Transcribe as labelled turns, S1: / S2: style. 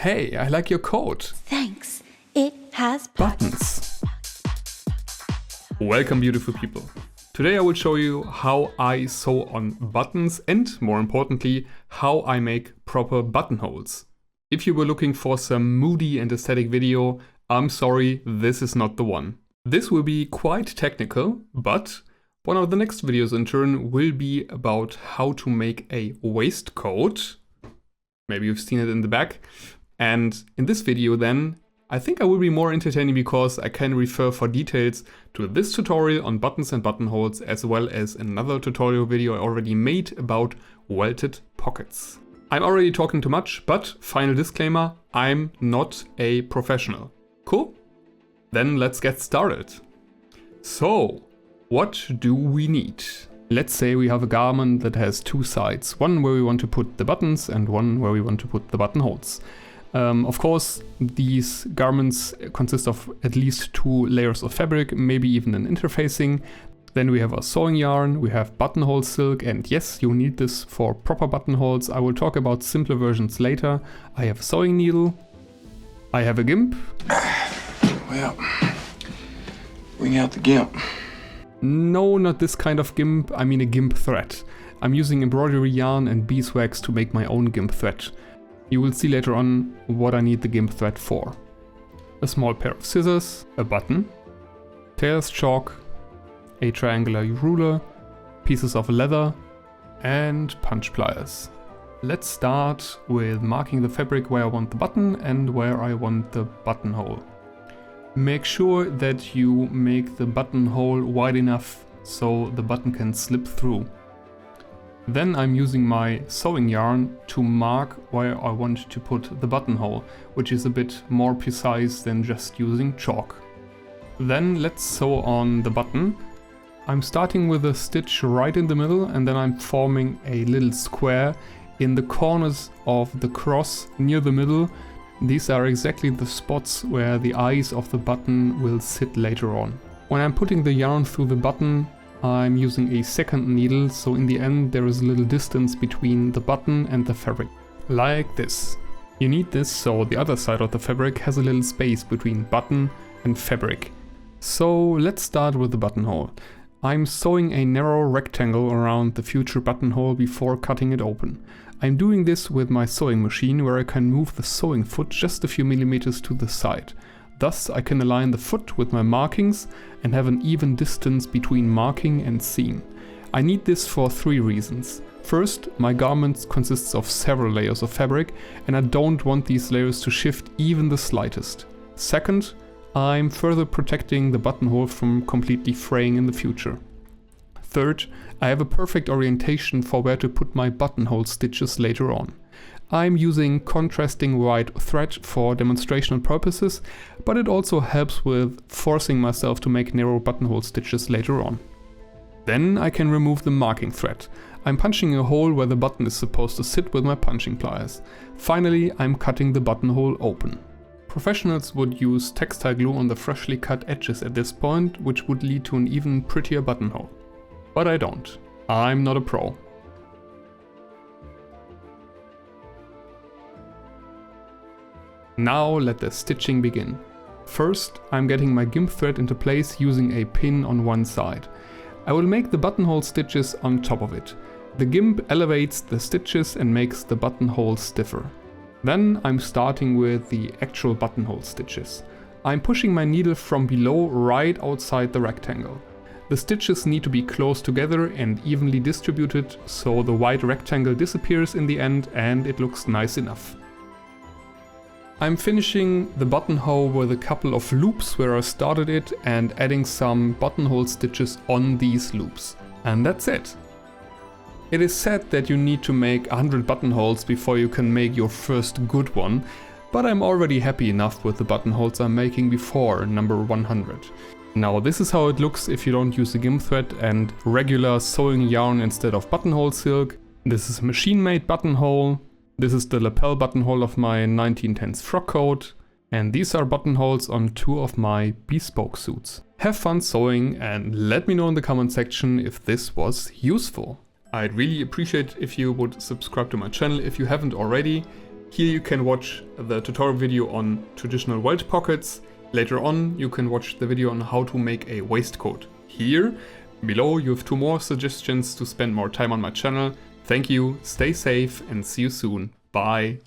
S1: Hey, I like your coat.
S2: Thanks. It has
S1: Buttons. Welcome, beautiful people. Today I will show you how I sew on buttons and, more importantly, how I make proper buttonholes. If you were looking for some moody and aesthetic video, I'm sorry, this is not the one. This will be quite technical, but one of the next videos in turn will be about how to make a waistcoat. Maybe you've seen it in the back. And in this video then, I think I will be more entertaining because I can refer for details to this tutorial on buttons and buttonholes, as well as another tutorial video I already made about welted pockets. I'm already talking too much, but final disclaimer, I'm not a professional. Cool? Then let's get started. So, what do we need? Let's say we have a garment that has two sides, one where we want to put the buttons and one where we want to put the buttonholes. Of course, these garments consist of at least 2 layers of fabric, maybe even an interfacing. Then we have our sewing yarn, we have buttonhole silk, and yes, you need this for proper buttonholes. I will talk about simpler versions later. I have a sewing needle, I have a gimp.
S3: Well, bring out the gimp.
S1: No, not this kind of gimp, I mean a gimp thread. I'm using embroidery yarn and beeswax to make my own gimp thread. You will see later on what I need the gimp thread for. A small pair of scissors, a button, tailor's chalk, a triangular ruler, pieces of leather, and punch pliers. Let's start with marking the fabric where I want the button and where I want the buttonhole. Make sure that you make the buttonhole wide enough so the button can slip through. Then I'm using my sewing yarn to mark where I want to put the buttonhole, which is a bit more precise than just using chalk. Then let's sew on the button. I'm starting with a stitch right in the middle, and then I'm forming a little square in the corners of the cross near the middle. These are exactly the spots where the eyes of the button will sit later on. When I'm putting the yarn through the button, I'm using a second needle, so in the end there is a little distance between the button and the fabric. Like this. You need this so the other side of the fabric has a little space between button and fabric. So let's start with the buttonhole. I'm sewing a narrow rectangle around the future buttonhole before cutting it open. I'm doing this with my sewing machine, where I can move the sewing foot just a few millimeters to the side. Thus I can align the foot with my markings and have an even distance between marking and seam. I need this for 3 reasons. First, my garment consists of several layers of fabric and I don't want these layers to shift even the slightest. Second, I'm further protecting the buttonhole from completely fraying in the future. Third, I have a perfect orientation for where to put my buttonhole stitches later on. I'm using contrasting white thread for demonstrational purposes, but it also helps with forcing myself to make narrow buttonhole stitches later on. Then I can remove the marking thread. I'm punching a hole where the button is supposed to sit with my punching pliers. Finally, I'm cutting the buttonhole open. Professionals would use textile glue on the freshly cut edges at this point, which would lead to an even prettier buttonhole. But I don't. I'm not a pro. Now let the stitching begin. First, I'm getting my gimp thread into place using a pin on one side. I will make the buttonhole stitches on top of it. The gimp elevates the stitches and makes the buttonhole stiffer. Then I'm starting with the actual buttonhole stitches. I'm pushing my needle from below right outside the rectangle. The stitches need to be close together and evenly distributed so the white rectangle disappears in the end and it looks nice enough. I'm finishing the buttonhole with a couple of loops where I started it and adding some buttonhole stitches on these loops. And that's it. It is said that you need to make 100 buttonholes before you can make your first good one, but I'm already happy enough with the buttonholes I'm making before number 100. Now this is how it looks if you don't use a gimp thread and regular sewing yarn instead of buttonhole silk. This is a machine-made buttonhole. This is the lapel buttonhole of my 1910s frock coat, and these are buttonholes on 2 of my bespoke suits. Have fun sewing and let me know in the comment section if this was useful. I'd really appreciate if you would subscribe to my channel if you haven't already. Here you can watch the tutorial video on traditional welt pockets. Later on, you can watch the video on how to make a waistcoat. Here, below, you have 2 more suggestions to spend more time on my channel. Thank you, stay safe, and see you soon. Bye.